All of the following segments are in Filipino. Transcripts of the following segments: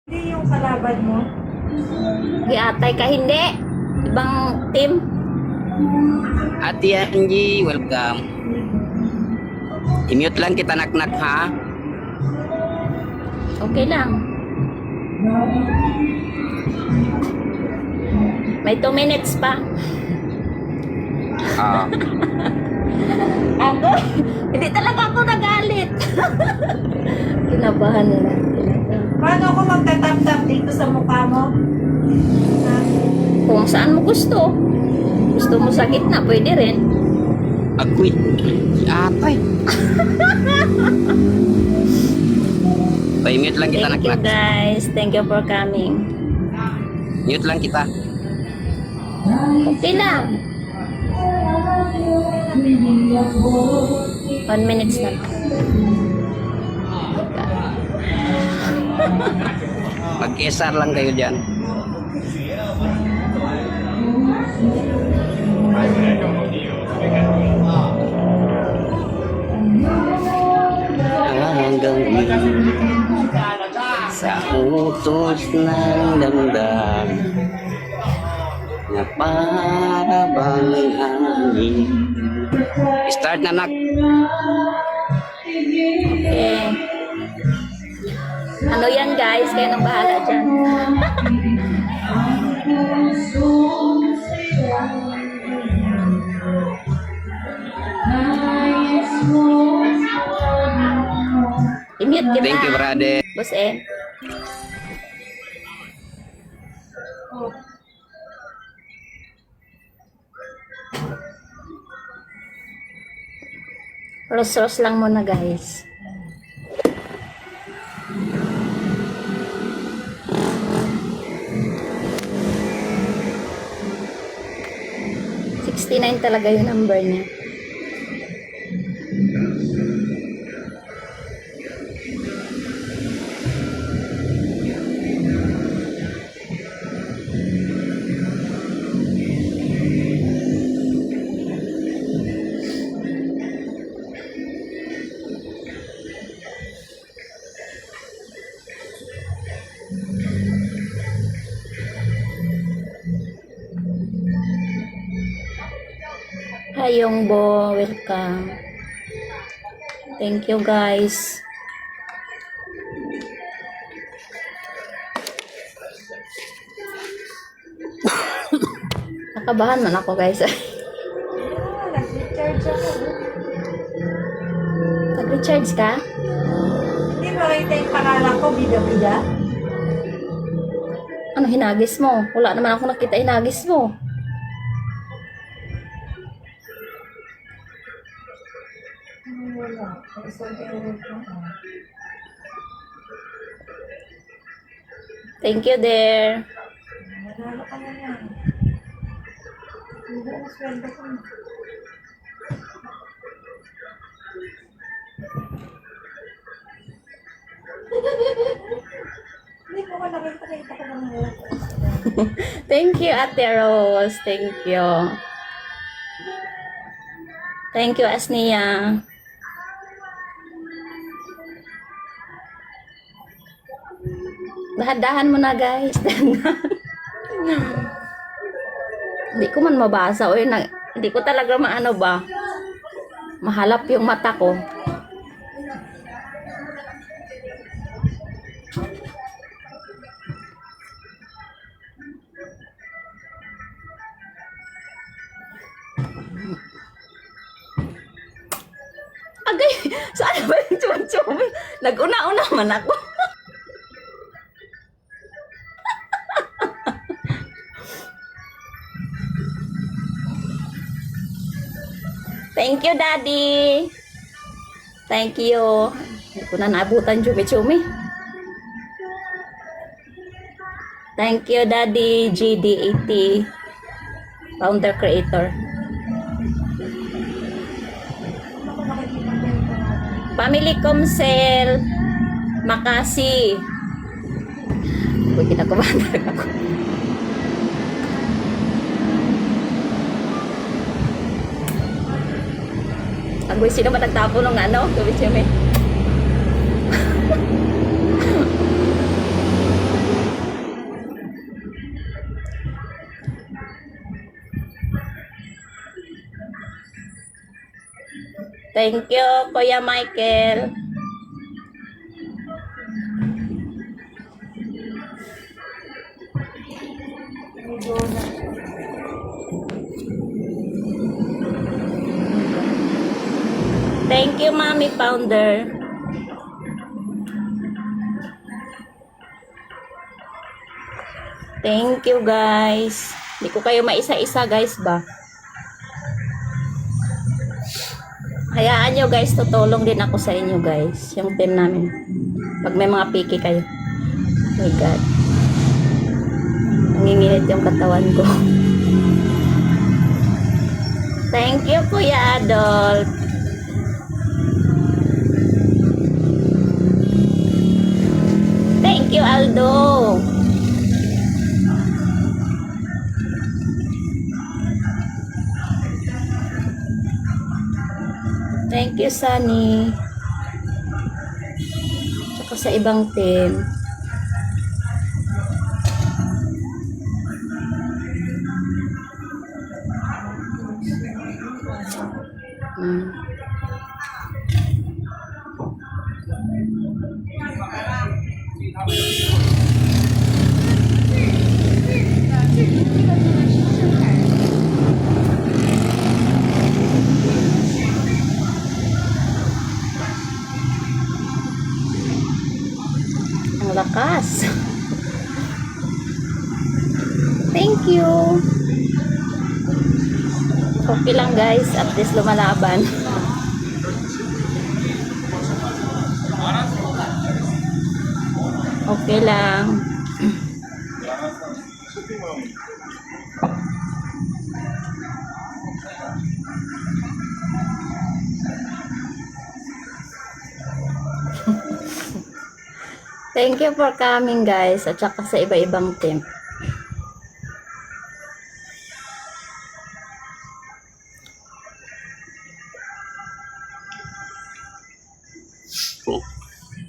Hindi yung kalaban mo. Giatay ka hindi. Ibang team. Ate Angie, welcome. I-mute lang kita nak-nak ha. Okay lang. May 2 minutes pa. Ah, Ako? Hindi talaga ako nagalit. Kinabahan na lang. Paano ako magtatap-tap dito sa mukha mo? Ha? Kung saan mo gusto. Gusto mo sa gitna, pwede rin. agoy. Si atay. Pa-mute lang kita Thank you nak-nak. guys. Thank you for coming. Mute lang kita. Okay lang. 1 minute na. Mag-SR lang kayo dyan. Hanggang sa utos ng damdam na para bang hangin. Start na nak. Okay. Ano yan guys? Kayo nang bahala dyan. I-mute kita. Thank you brother. Boss eh. Ros-ros lang muna guys. $69 talaga yung number niya. Hayong Bo, welcome. Thank you guys. Nakabahan man ako guys. Nag-recharge ako. Nag-recharge ka? Hindi mo kita yung pangalan ko, bida-bida. Ano hinagis mo? Wala naman ako nakita hinagis mo. Wala. Thank you there. Manalo ka na yan. Hindi ang sweldo ko. Hindi ko ka nakita ko ng mga. Thank you, Ate Rose. Thank you. Thank you, Asnia. Dahan-dahan mo na, guys. Hindi ko man mabasa. Hindi ko talaga maano ba. Mahalap yung mata ko. Agay, saan ba yung chum-chum? Nag-una-una man ako. Thank you, Daddy. Thank you. Hindi ko na naabutan chumi-chumi. Thank you, Daddy. GD80. Founder Creator. Family Comsel. Makasi. Uy, kinakabahan talaga ako. Agoy, sino ba nagtapo ng ano? Chumi-chumi. Thank you, Kuya Michael. Thank you, Mommy Founder. Thank you, guys. Hindi ko kayo maisa-isa, guys, ba? Hayaan nyo, guys. Tutulong din ako sa inyo, guys. Yung team namin. Pag may mga piki kayo. Oh my God. Nanginginit yung katawan ko. Thank you, Kuya Adolf. Thank you, Aldo. Thank you, Sunny. Tsaka sa ibang team. Hmm. Ang lakas. Thank you. Okay lang, guys. At least lumalaban. Okay lang. Thank you for coming, guys. At saka sa iba-ibang team.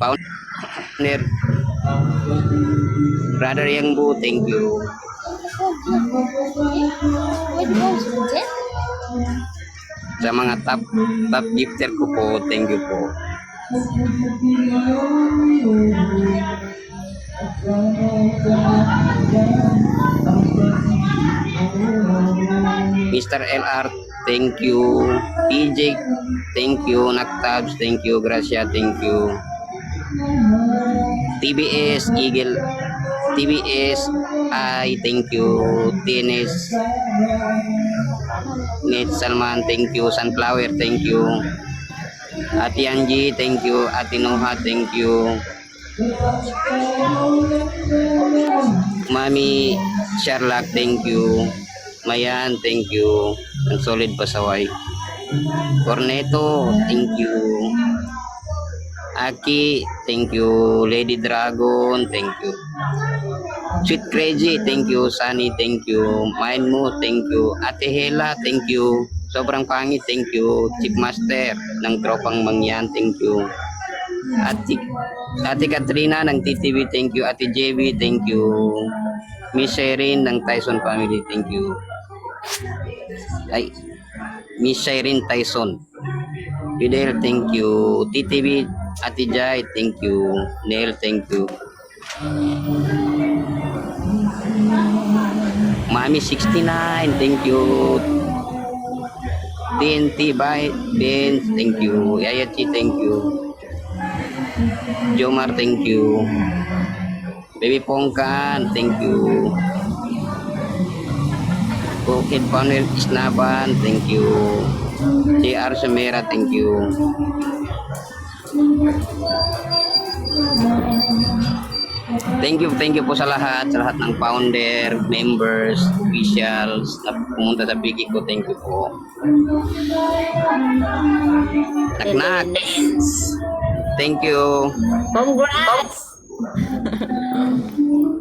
Founder, Brother Yangbu, thank you. Sa mga top gifter ko po, thank you po. Mr. LR, thank you. PJ, thank you. Naktabs, thank you. Gracia, thank you. TBS, Eagle, TBS, I, thank you. TNS, Nate Salman, thank you. Sunflower, thank you. Ate Angie, thank you. Ate Noha, thank you. Mami Sherlock, thank you. Mayan, thank you. Ang solid pasaway. Corneto, thank you. Aki, thank you. Lady Dragon, thank you. Sweet Crazy, thank you. Sunny, thank you. Mind Mo, thank you. Ate Hela, thank you. Sobrang pangit, thank you. Chief Master ng Tropang Mangyan, thank you. Ate Katrina ng TTV, thank you. Ate JB, thank you. Miss Sherin ng Tyson Family, thank you. Ay, Miss Sherin Tyson. Fidel, thank you. TTV, Ate Jai, thank you. Neil, thank you. Mami 69, thank you. TNT by Ben, thank you. Yayachi, thank you. Jomar, thank you. Baby Pongkan, thank you. Bukid Panel Isnaban, thank you. JR Semera, thank you. Thank you po sa lahat ng founder, members, officials na pumunta sa Biki ko. Thank you po. Naknak. Thank you. Congrats!